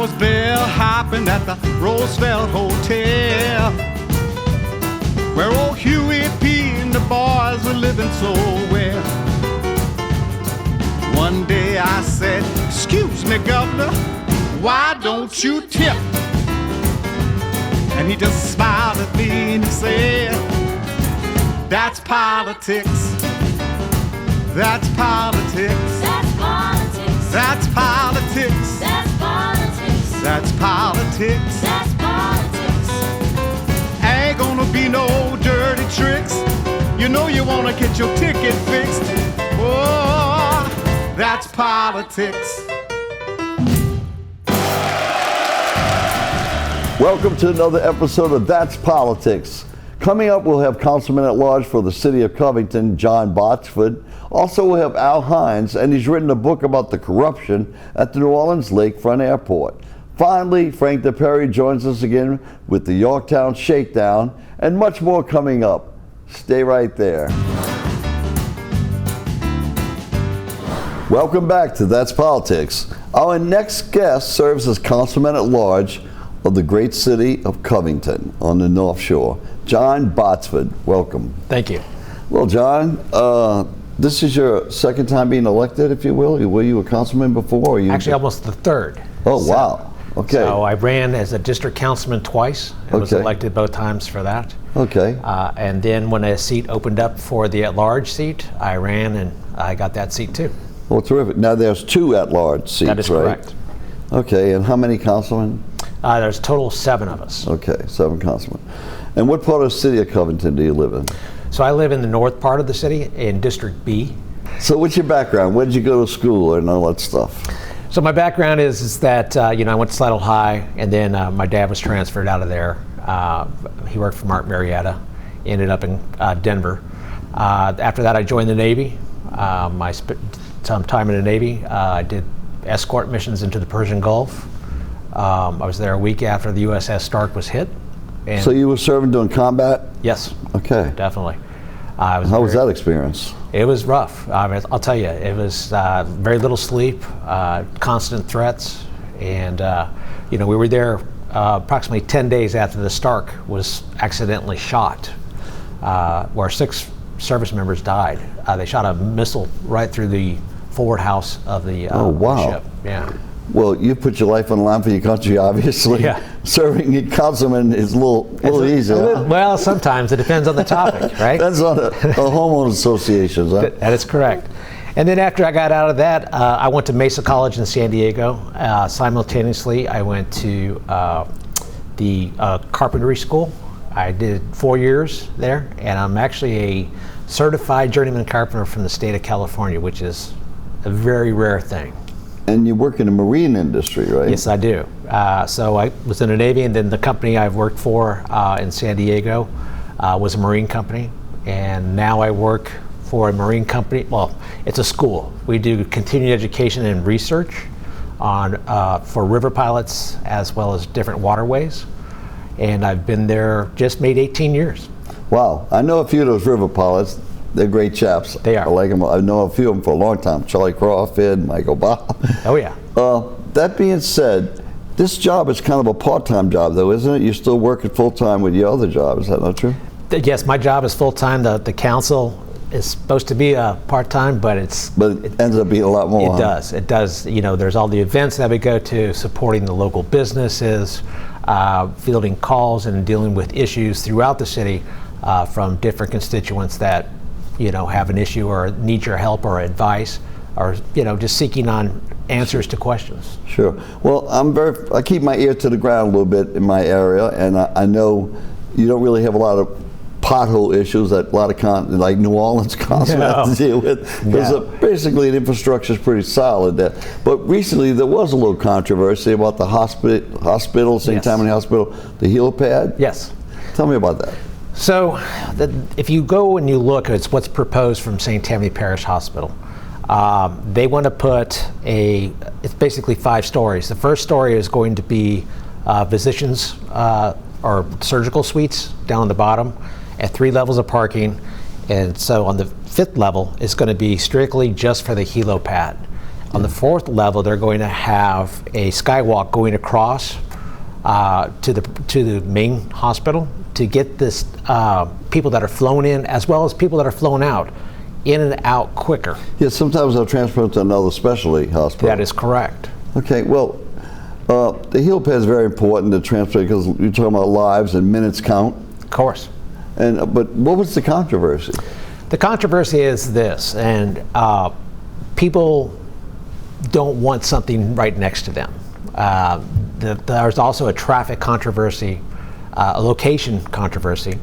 was bell hopping at the Roosevelt Hotel, where old Huey P. and the boys were living so well. One day I said, "Excuse me, Governor, why don't you tip?" And he just smiled at me and he said, "That's politics. That's politics. That's politics. That's politics. That's politics. That's politics. That's politics. Ain't gonna be no dirty tricks. You know you wanna get your ticket fixed. Oh, that's politics." Welcome to another episode of That's Politics. Coming up, we'll have Councilman-at-Large for the city of Covington, John Botsford. Also, we'll have Al Hynes, and he's written a book about the corruption at the New Orleans Lakefront Airport. Finally, Frank Diperi joins us again with the Yorktown Shakedown, and much more coming up. Stay right there. Welcome back to That's Politics. Our next guest serves as Councilman-at-Large of the great city of Covington on the North Shore, John Botsford. Welcome. Thank you. Well, John, this is your second time being elected, if you will. Were you a councilman before? Or you Actually, almost the third. Oh, wow. Okay. So I ran as a district councilman twice and was elected both times for that. Okay. And then when a seat opened up for the at-large seat, I ran and I got that seat too. Well, terrific. Now there's two at-large seats, right? That is correct. Okay, and how many councilmen? There's a total of 7 of us. Okay, 7 councilmen. And what part of the city of Covington do you live in? So I live in the north part of the city in District B. So what's your background? Where did you go to school and all that stuff? So my background is that, I went to Slidell High, and then my dad was transferred out of there. He worked for Mark Marietta, ended up in Denver. After that, I joined the Navy. I spent some time in the Navy. I did escort missions into the Persian Gulf. I was there a week after the USS Stark was hit. And so you were serving during combat? Yes. Okay. Definitely. How was that experience? It was rough. I'll tell you, it was very little sleep, constant threats, and we were there approximately 10 days after the Stark was accidentally shot, where 6 service members died. They shot a missile right through the forward house of the ship. Yeah. Well, you put your life on the line for your country, obviously. Yeah. Serving a councilman is a little easier. Well, sometimes it depends on the topic, right? Depends on the homeowners associations. Huh? That is correct. And then after I got out of that, I went to Mesa College in San Diego. Simultaneously, I went to the carpentry school. I did 4 years there, and I'm actually a certified journeyman carpenter from the state of California, which is a very rare thing. And you work in the marine industry, right? Yes, I do. So I was in the Navy, and then the company I've worked for in San Diego was a marine company. And now I work for a marine company. Well, it's a school. We do continuing education and research on for river pilots as well as different waterways. And I've been there, just made 18 years. Wow. I know a few of those river pilots. They're great chaps. They are. I like them. I know a few of them for a long time. Charlie Crawford, Michael Bob. Oh, yeah. That being said, this job is kind of a part-time job, though, isn't it? You're still working full-time with your other job. Is that not true? Yes, my job is full-time. The council is supposed to be part-time, but it ends up being a lot more. It does. It does. There's all the events that we go to, supporting the local businesses, fielding calls and dealing with issues throughout the city from different constituents that have an issue or need your help or advice, or just seeking on answers to questions. Sure. Well, I keep my ear to the ground a little bit in my area, and I know you don't really have a lot of pothole issues that a lot of like New Orleans council have to deal with, because basically the infrastructure is pretty solid there. But recently there was a little controversy about the hospital, St. Tammany Hospital, the helipad. Yes. Tell me about that. So if you go and you look at what's proposed from St. Tammany Parish Hospital, they want to put it's basically 5 stories. The first story is going to be physicians or surgical suites down on the bottom, at 3 levels of parking. And so on the 5th level, it's going to be strictly just for the helipad. On the 4th level, they're going to have a skywalk going across to the main hospital to get this people that are flown in as well as people that are flown out in and out quicker. Yeah, sometimes they'll transfer to another specialty hospital. That is correct. Okay, well, the helipad is very important to transfer because you're talking about lives and minutes count. Of course. But what was the controversy? The controversy is this, and people don't want something right next to them. There's also a traffic controversy, a location controversy.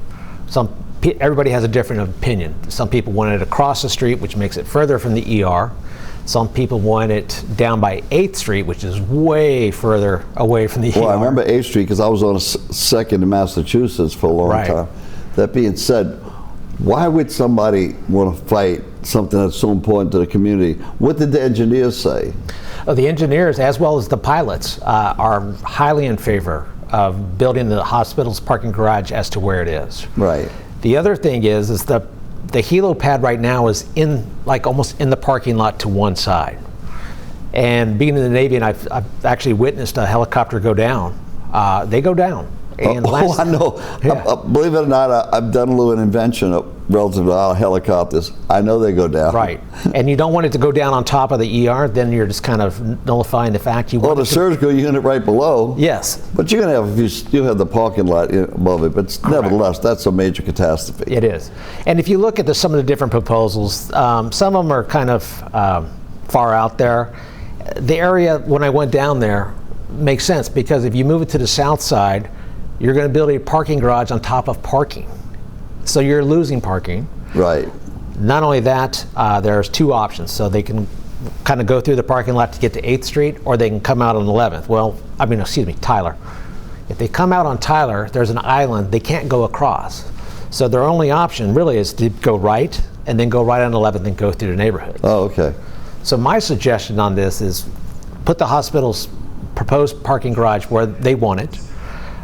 Everybody has a different opinion. Some people want it across the street, which makes it further from the ER. Some people want it down by 8th Street, which is way further away from the ER. Well, I remember 8th Street because I was on 2nd in Massachusetts for a long time. That being said, why would somebody want to fight something that's so important to the community? What did the engineers say? The engineers, as well as the pilots, are highly in favor of building the hospital's parking garage as to where it is. Right. The other thing is the helipad right now is almost in the parking lot to one side. And being in the Navy, and I've actually witnessed a helicopter go down. They go down. And I know. Yeah. Believe it or not, I've done a little invention relative to our helicopters. I know they go down. Right. And you don't want it to go down on top of the ER, then you're just kind of nullifying the fact you want the surgical unit right below. Yes. But you're going to have, you have the parking lot above it, but nevertheless, that's a major catastrophe. It is. And if you look at some of the different proposals, some of them are kind of far out there. The area, when I went down there, makes sense because if you move it to the south side, you're going to build a parking garage on top of parking. So you're losing parking. Right. Not only that, there's 2 options. So they can kind of go through the parking lot to get to 8th Street, or they can come out on 11th. Tyler. If they come out on Tyler, there's an island, they can't go across. So their only option really is to go right, and then go right on 11th and go through the neighborhood. Oh, okay. So my suggestion on this is put the hospital's proposed parking garage where they want it.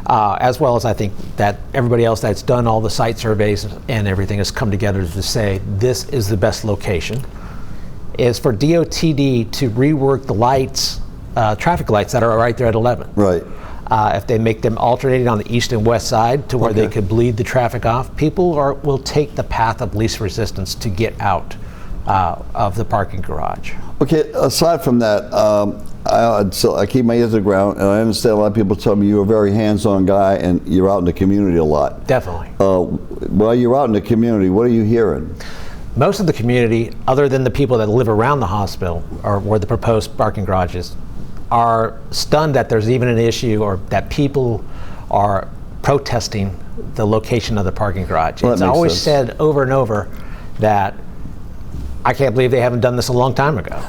As well as I think that everybody else that's done all the site surveys and everything has come together to say this is the best location, is for DOTD to rework the lights, traffic lights that are right there at 11. Right. If they make them alternating on the east and west side to where they could bleed the traffic off, people will take the path of least resistance to get out of the parking garage. Okay, aside from that, I keep my ears to the ground, and I understand a lot of people tell me you're a very hands-on guy and you're out in the community a lot. Definitely. While you're out in the community, what are you hearing? Most of the community, other than the people that live around the hospital or where the proposed parking garage is, are stunned that there's even an issue or that people are protesting the location of the parking garage. Well, it's always said over and over that I can't believe they haven't done this a long time ago.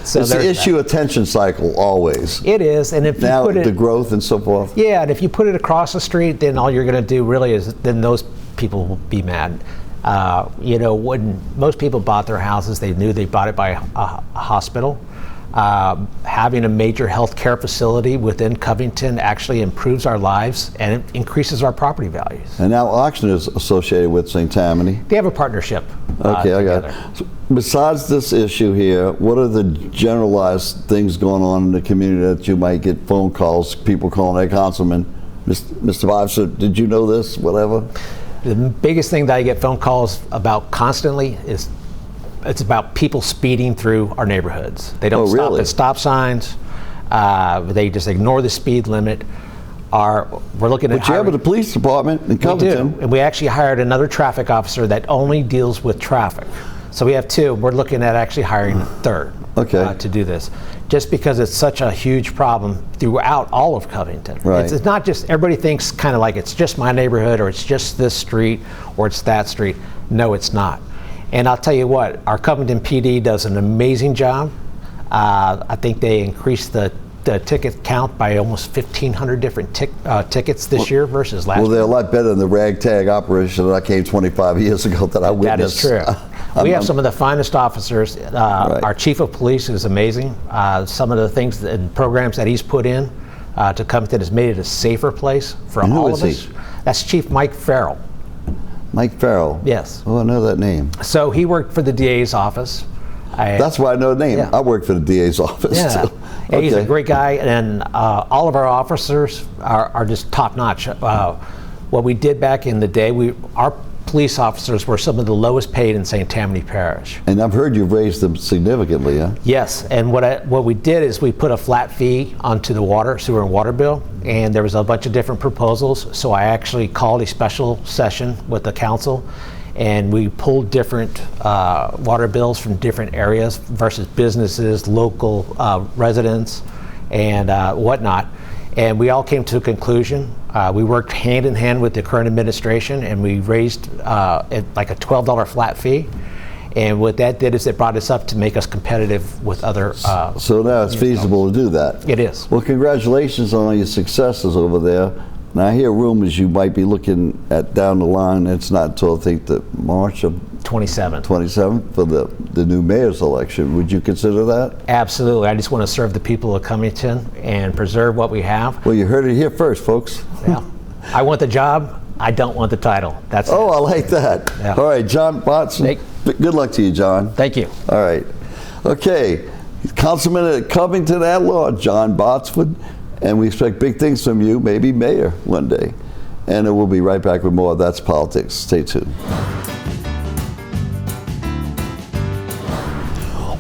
So it's the issue attention cycle always. It is, and if now you put the growth and so forth. Yeah, and if you put it across the street, then all you're going to do really is then those people will be mad. When most people bought their houses, they knew they bought it by a hospital. Having a major health care facility within Covington actually improves our lives and it increases our property values. And now Oxnard is associated with St. Tammany. They have a partnership. Okay, I got together. it. So besides this issue here, what are the generalized things going on in the community that you might get phone calls, people calling, hey, Councilman, Mr. Officer, did you know this, whatever? The biggest thing that I get phone calls about constantly is it's about people speeding through our neighborhoods. They don't stop at stop signs. They just ignore the speed limit. We're looking at. But you have the police department in Covington. We do, and we actually hired another traffic officer that only deals with traffic. So we have 2. We're looking at actually hiring a 3rd to do this, just because it's such a huge problem throughout all of Covington. Right. It's not just everybody thinks kind of like it's just my neighborhood or it's just this street or it's that street. No, it's not. And I'll tell you what, our Covington PD does an amazing job. I think they increased the ticket count by almost 1,500 different tickets this year versus last year. Well, they're a lot better than the ragtag operation that I came 25 years ago that I witnessed. That is true. We have some of the finest officers. Our chief of police is amazing. Some of the things and programs that he's put in to Covington has made it a safer place for all of us. That's Chief Mike Farrell. Mike Farrell? Yes. Oh, I know that name. So he worked for the DA's office. That's why I know the name. Yeah. I work for the DA's office Yeah. too. Yeah, he's a great guy, and all of our officers are just top notch. What we did back in the day, our police officers were some of the lowest paid in St. Tammany Parish. And I've heard you've raised them significantly, huh? Yes, and what we did is we put a flat fee onto the sewer and water bill, and there was a bunch of different proposals. So I actually called a special session with the council, and we pulled different water bills from different areas versus businesses, local residents, and whatnot. And we all came to a conclusion. We worked hand in hand with the current administration, and we raised like a $12 flat fee. And what that did is it brought us up to make us competitive with other. So now it's feasible to do that. It is. Well, congratulations on all your successes over there. Now I hear rumors you might be looking at down the line. It's not until I think the March of 27th. 27th for the new mayor's election. Would you consider that? Absolutely. I just want to serve the people of Covington and preserve what we have. Well, you heard it here first, folks. Yeah. I want the job. I don't want the title. That's Oh, it. I like that. Yeah. All right, John Botson. Good luck to you, John. Thank you. All right. Okay. Councilman at Covington-at-Large, John Botsford. And we expect big things from you, maybe mayor one day. And we'll be right back with more of That's Politics. Stay tuned.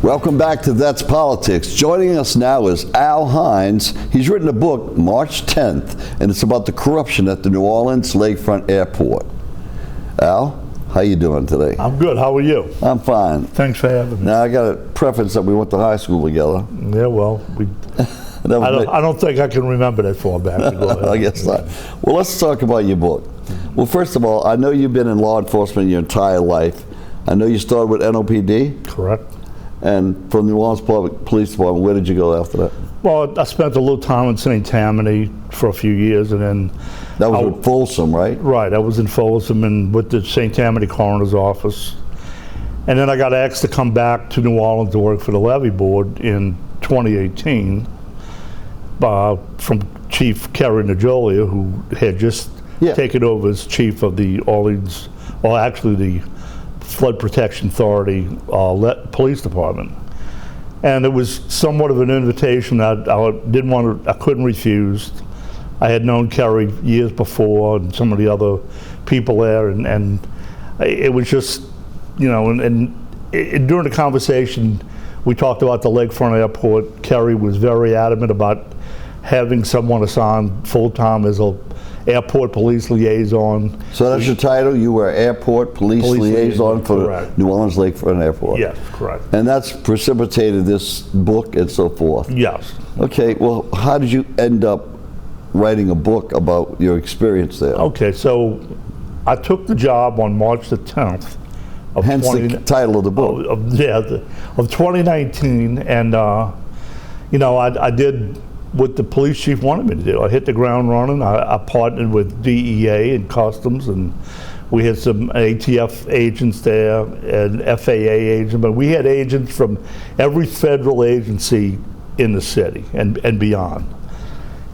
Welcome back to That's Politics. Joining us now is Al Hynes. He's written a book, March 10th, and it's about the corruption at the New Orleans Lakefront Airport. Al, how you doing today? I'm good. How are you? I'm fine. Thanks for having me. Now, I got to preference that we went to high school together. Yeah, well, I don't think I can remember that far back. Go ahead. I guess not. Well, let's talk about your book. Well, first of all, I know you've been in law enforcement your entire life. I know you started with NOPD. Correct. And from the New Orleans Public Police Department, where did you go after that? Well, I spent a little time in St. Tammany for a few years, and then That was with Folsom, right? Right. I was in Folsom and with the St. Tammany Coroner's Office. And then I got asked to come back to New Orleans to work for the Levy Board in 2018 from Chief Kerry Najolia, who had just taken over as chief of the Orleans, or actually the Flood Protection Authority police department. And it was somewhat of an invitation that I couldn't refuse. I had known Kerry years before and some of the other people there, and it was just, you know, and during the conversation, we talked about the Lakefront Airport. Kerry was very adamant about having someone assigned full-time as a airport police liaison. So that's your title? You were airport police liaison for the New Orleans Lakefront Airport? Yes, correct. And that's precipitated this book and so forth? Yes. Okay, well, how did you end up writing a book about your experience there? Okay, so I took the job on March the 10th of Hence the title of the book. Of 2019, and you know, I did what the police chief wanted me to do. I hit the ground running. I partnered with DEA and Customs, and we had some ATF agents there and FAA agents, but we had agents from every federal agency in the city and beyond.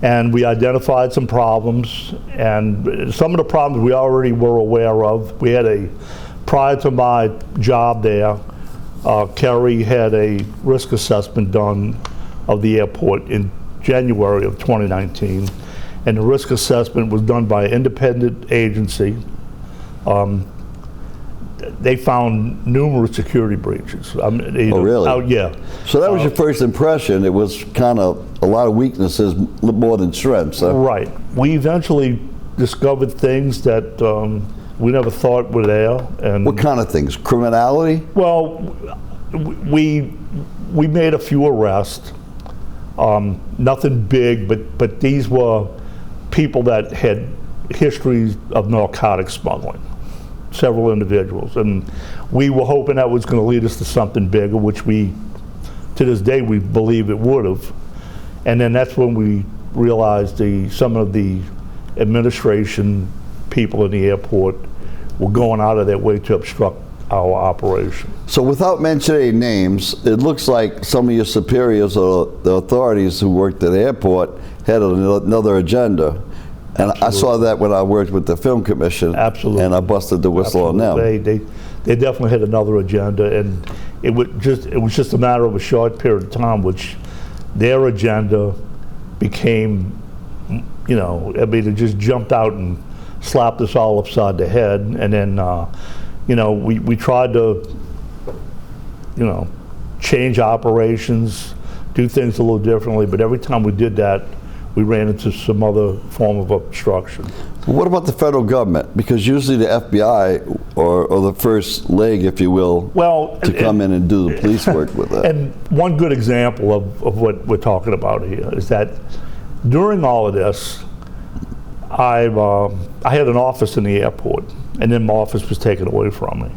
And we identified some problems, and some of the problems we already were aware of. We had prior to my job there, Kerry had a risk assessment done of the airport in January of 2019, and the risk assessment was done by an independent agency. They found numerous security breaches. Oh, really? Yeah. So that was your first impression. It was kind of a lot of weaknesses, more than strengths. Huh? Right. We eventually discovered things that we never thought were there. And what kind of things? Criminality? Well, we made a few arrests. Nothing big, but these were people that had histories of narcotic smuggling, several individuals, and we were hoping that was going to lead us to something bigger, which to this day, we believe it would have. And then that's when we realized some of the administration people in the airport were going out of their way to obstruct our operation. So without mentioning names, it looks like some of your superiors or the authorities who worked at the airport had another agenda. And Absolutely. I saw that when I worked with the Film Commission. Absolutely. And I busted the whistle on them. they definitely had another agenda, and it was just a matter of a short period of time, which their agenda became, you know, I mean, it just jumped out and slapped us all upside the head. And then, you know, we tried to, you know, change operations, do things a little differently, but every time we did that, we ran into some other form of obstruction. What about the federal government? Because usually the FBI or the first leg, if you will, to come in and do the police work with that. And one good example of what we're talking about here is that during all of this, I had an office in the airport, and then my office was taken away from me.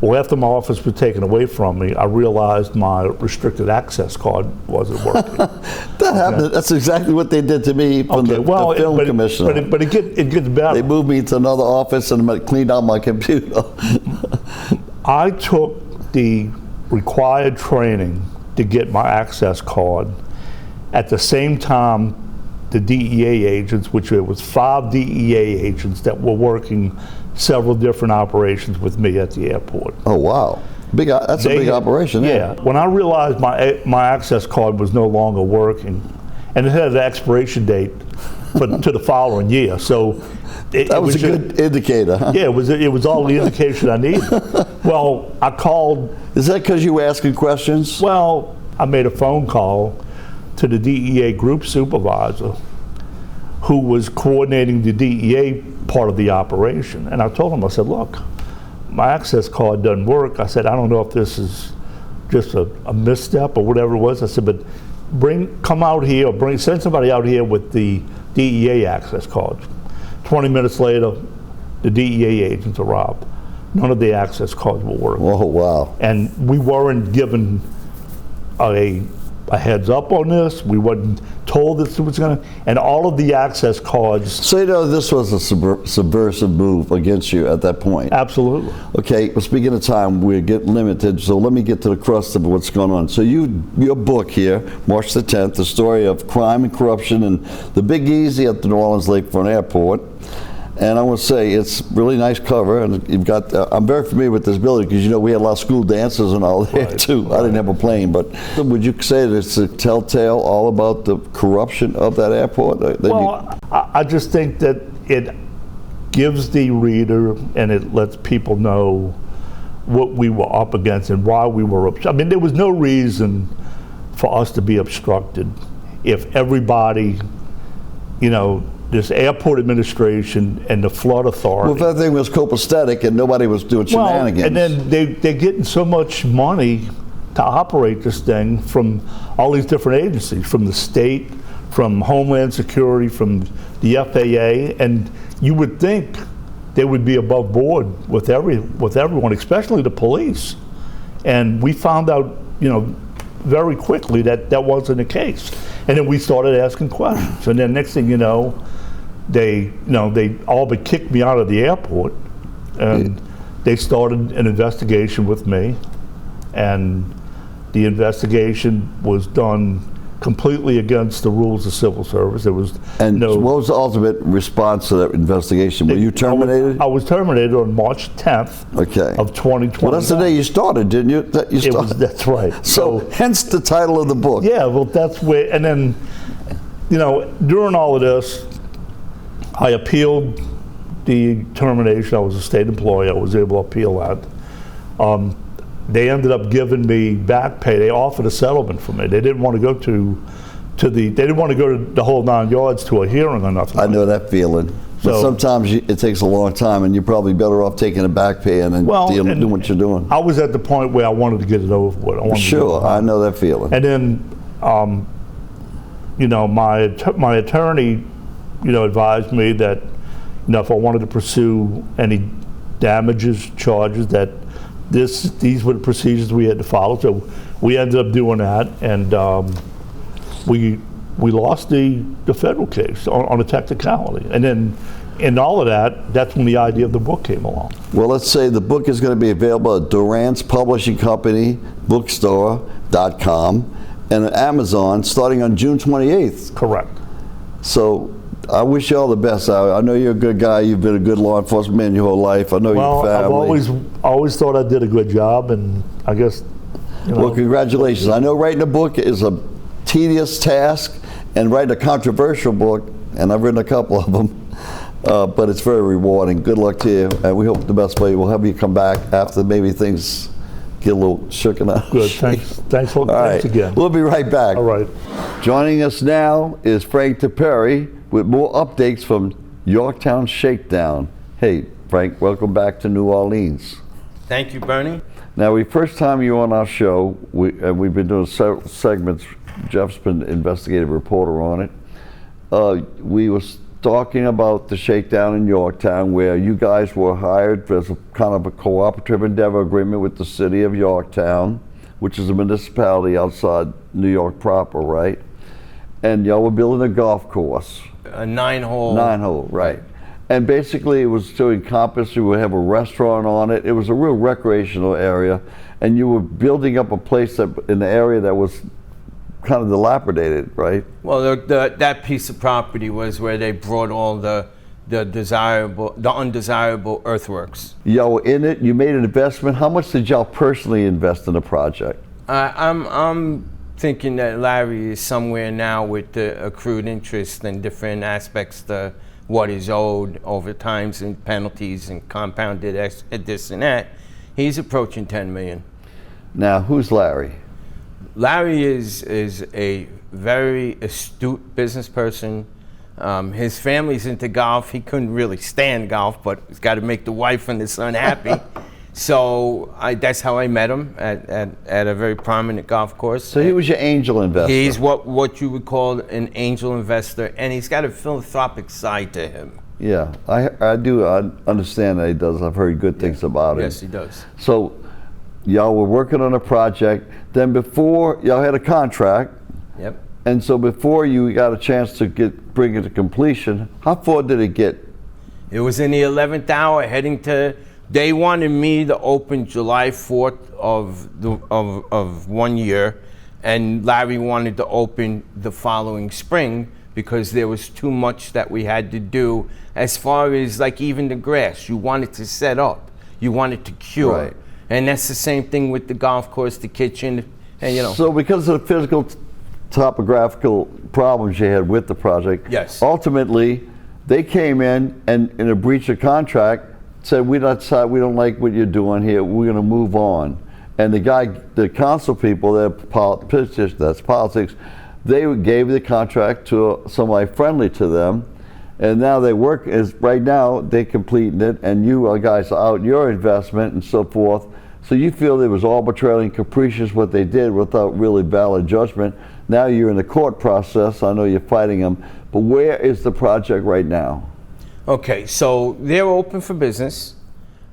Well, after my office was taken away from me, I realized my restricted access card wasn't working. That happened. That's exactly what they did to me from the film commissioner. But it gets better. They moved me to another office and cleaned out my computer. I took the required training to get my access card. At the same time, the DEA agents, which there was 5 DEA agents that were working several different operations with me at the airport. Oh wow, that's a big operation. Yeah. When I realized my access card was no longer working, and it had an expiration date to the following year, so that was a good indicator. Huh? Yeah, it was all the indication I needed. Well, I called. Is that because you were asking questions? Well, I made a phone call to the DEA group supervisor, who was coordinating the DEA part of the operation. And I told him, I said, look, my access card doesn't work. I said, I don't know if this is just a misstep or whatever it was. I said, but come out here, or send somebody out here with the DEA access card. 20 minutes later, the DEA agents arrived. None of the access cards were working. Oh, wow. And we weren't given a heads up on this. We wasn't told this was going to, and all of the access cards. So you know this was a subversive move against you at that point? Absolutely. Okay, well, speaking of time, we're getting limited, so let me get to the crust of what's going on. So your book here, March the 10th, the story of crime and corruption and the Big Easy at the New Orleans Lakefront Airport. And I want to say it's really nice cover, and you've got. I'm very familiar with this building because you know we had a lot of school dances and all there too. I didn't have a plane, but would you say that it's a telltale all about the corruption of that airport? Well, I just think that it gives the reader and it lets people know what we were up against and why we were up. I mean, there was no reason for us to be obstructed if everybody, you know, this airport administration and the flood authority. Well, if everything was copacetic and nobody was doing shenanigans. And then they're getting so much money to operate this thing from all these different agencies, from the state, from Homeland Security, from the FAA, and you would think they would be above board with everyone, especially the police. And we found out, you know, very quickly that that wasn't the case. And then we started asking questions. And then next thing you know, they all but kicked me out of the airport, and they started an investigation with me. And the investigation was done completely against the rules of civil service. There was what was the ultimate response to that investigation? Were you terminated? I was terminated on March 10th of 2020. Well, that's the day you started, didn't you? That's right. So hence the title of the book. Yeah, well, that's where, and then, you know, during all of this, I appealed the termination. I was a state employee. I was able to appeal that. They ended up giving me back pay. They offered a settlement for me. They didn't want to go they didn't want to go to the whole 9 yards to a hearing or nothing. I know that feeling. But sometimes it takes a long time, and you're probably better off taking a back pay and then doing what you're doing. I was at the point where I wanted to get it over with. Sure, I know that feeling. And then, you know, my attorney, you know, advised me that, you know, if I wanted to pursue any damages charges, that these were the procedures we had to follow. So we ended up doing that, and we lost the federal case on a technicality. And then in all of that, that's when the idea of the book came along. Well, let's say the book is going to be available at Durant's Publishing Company, bookstore.com, and at Amazon starting on June 28th. Correct. So I wish you all the best. I know you're a good guy. You've been a good law enforcement man your whole life. I know Well, your family. I've always thought I did a good job, and I guess, you know. Well, congratulations. I know writing a book is a tedious task, and writing a controversial book, and I've written a couple of them, but it's very rewarding. Good luck to you, and we hope the best for you. We'll have you come back after maybe things get a little shooken up. Good, thanks All right. again. We'll be right back. All right. Joining us now is Frank Diperi with more updates from Yorktown Shakedown. Hey, Frank, welcome back to New Orleans. Thank you, Bernie. Now, first time you're on our show, we've been doing several segments. Jeff's been investigative reporter on it. We was talking about the shakedown in Yorktown, where you guys were hired as a kind of a cooperative endeavor agreement with the city of Yorktown, which is a municipality outside New York proper, right? And y'all were building a golf course. A 9-hole. 9-hole, right. And basically it was to encompass, you would have a restaurant on it. It was a real recreational area, and you were building up a place in the area that was kind of dilapidated, right? Well, that piece of property was where they brought all the undesirable earthworks. Y'all were in it, you made an investment. How much did y'all personally invest in the project? I'm thinking that Larry is somewhere now with the accrued interest and different aspects to what is owed over times and penalties and compounded this and that. He's approaching 10 million. Now, who's Larry? Larry is a very astute business person. His family's into golf. He couldn't really stand golf, but he's got to make the wife and the son happy. So that's how I met him at a very prominent golf course. So he was your angel investor. He's what you would call an angel investor, and he's got a philanthropic side to him. Yeah, I understand that he does. I've heard good things about him. Yes, he does. So y'all were working on a project. Then before, y'all had a contract. Yep. And so before you got a chance to bring it to completion, how far did it get? It was in the 11th hour, heading to. They wanted me to open July 4th of 1 year, and Larry wanted to open the following spring because there was too much that we had to do as far as like even the grass. You wanted to set up, you wanted to cure. Right. And that's the same thing with the golf course, the kitchen, and you know. So because of the physical, topographical problems you had with the project, yes. Ultimately, they came in and in a breach of contract said, we don't like what you're doing here, we're gonna move on. And the council people, that's politics, they gave the contract to somebody friendly to them, and now right now they're completing it, and you guys are out your investment and so forth. So you feel it was arbitrary and capricious what they did without really valid judgment. Now you're in the court process. I know you're fighting them, but where is the project right now? Okay, so they're open for business.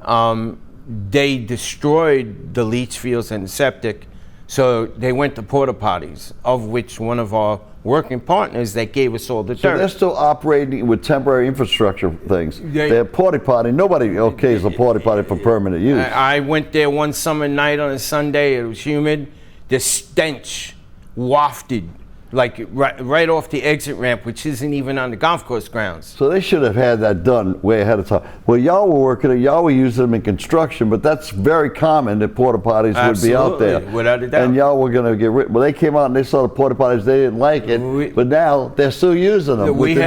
They destroyed the leach fields and the septic, so they went to porta potties, of which one of our working partners that gave us all the So dirt. they're still operating with temporary infrastructure things. They- They're porta potty. Nobody okays a porta potty for permanent use. I went there one summer night on a Sunday. It was humid. The stench wafted like right off the exit ramp, which isn't even on the golf course grounds. So they should have had that done way ahead of time. Well, y'all were using them in construction, but that's very common that porta potties would be out there. Absolutely, without a doubt. And y'all were going to get rid. Well, they came out and they saw the porta potties. They didn't like it, but now they're still using them with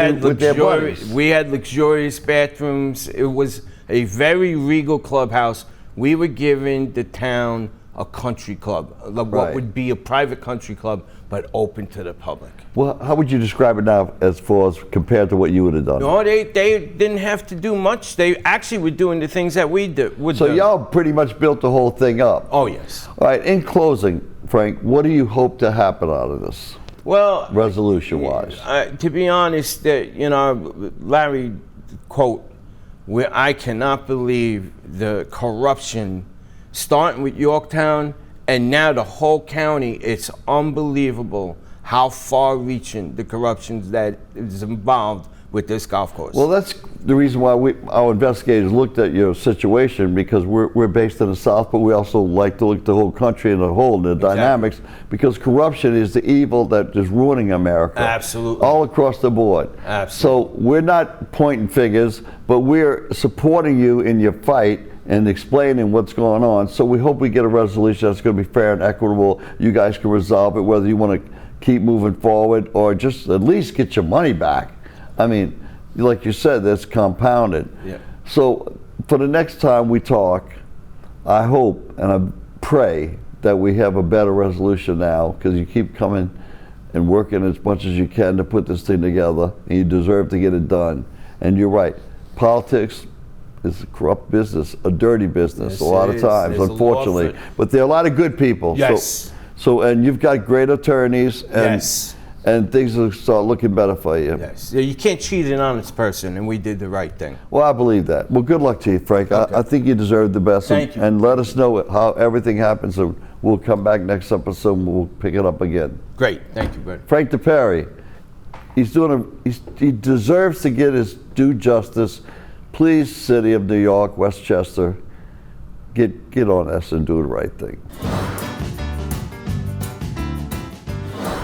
their buddies. We had luxurious bathrooms. It was a very regal clubhouse. We were giving the town a country club, what would be a private country club, but open to the public. Well, how would you describe it now as far as compared to what you would have done? No, they didn't have to do much. They actually were doing the things that we would do. So y'all pretty much built the whole thing up. Oh, yes. All right, in closing, Frank, what do you hope to happen out of this, Well, resolution-wise? to be honest, Larry, quote, where I cannot believe the corruption, starting with Yorktown, and now the whole county. It's unbelievable how far-reaching the corruption that is involved with this golf course. Well, that's the reason why our investigators looked at your situation, because we're based in the South, but we also like to look at the whole country and the whole, the dynamics, because corruption is the evil that is ruining America. Absolutely. All across the board. Absolutely. So we're not pointing fingers, but we're supporting you in your fight and explaining what's going on. So we hope we get a resolution that's going to be fair and equitable. You guys can resolve it, whether you want to keep moving forward or just at least get your money back. I mean, like you said, that's compounded. Yeah. So for the next time we talk, I hope and I pray that we have a better resolution now, because you keep coming and working as much as you can to put this thing together, and you deserve to get it done. And you're right, politics is a corrupt business, a dirty business, Yes, a lot of it is. times, There's a law unfortunately. for it. But there are a lot of good people. Yes. So and you've got great attorneys, and Yes. and things will start looking better for you. Yes. Yeah, you can't cheat an honest person, and we did the right thing. Well, I believe that. Well, good luck to you, Frank. Okay. I think you deserve the best. Thank you. And let us know how everything happens, and we'll come back next episode and we'll pick it up again. Great. Thank you, Bernie. Frank Diperi, he deserves to get his due justice. Please, City of New York, Westchester, get on this and do the right thing.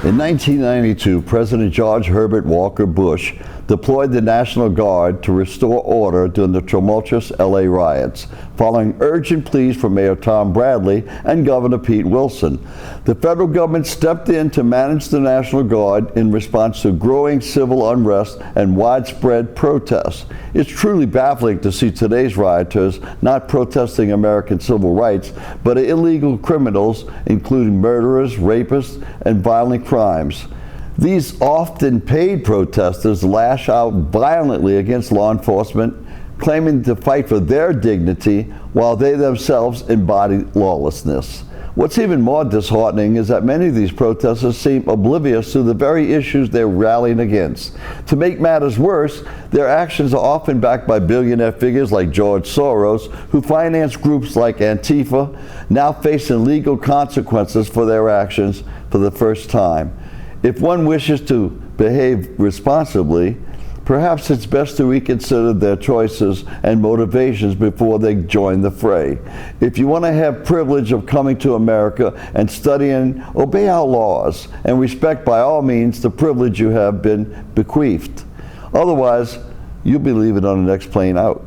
In 1992, President George Herbert Walker Bush deployed the National Guard to restore order during the tumultuous LA riots, following urgent pleas from Mayor Tom Bradley and Governor Pete Wilson. The federal government stepped in to manage the National Guard in response to growing civil unrest and widespread protests. It's truly baffling to see today's rioters not protesting American civil rights, but illegal criminals, including murderers, rapists, and violent crimes. These often paid protesters lash out violently against law enforcement, claiming to fight for their dignity while they themselves embody lawlessness. What's even more disheartening is that many of these protesters seem oblivious to the very issues they're rallying against. To make matters worse, their actions are often backed by billionaire figures like George Soros, who finance groups like Antifa, now facing legal consequences for their actions for the first time. If one wishes to behave responsibly, perhaps it's best to reconsider their choices and motivations before they join the fray. If you want to have privilege of coming to America and studying, obey our laws and respect by all means the privilege you have been bequeathed. Otherwise, you'll be leaving on the next plane out.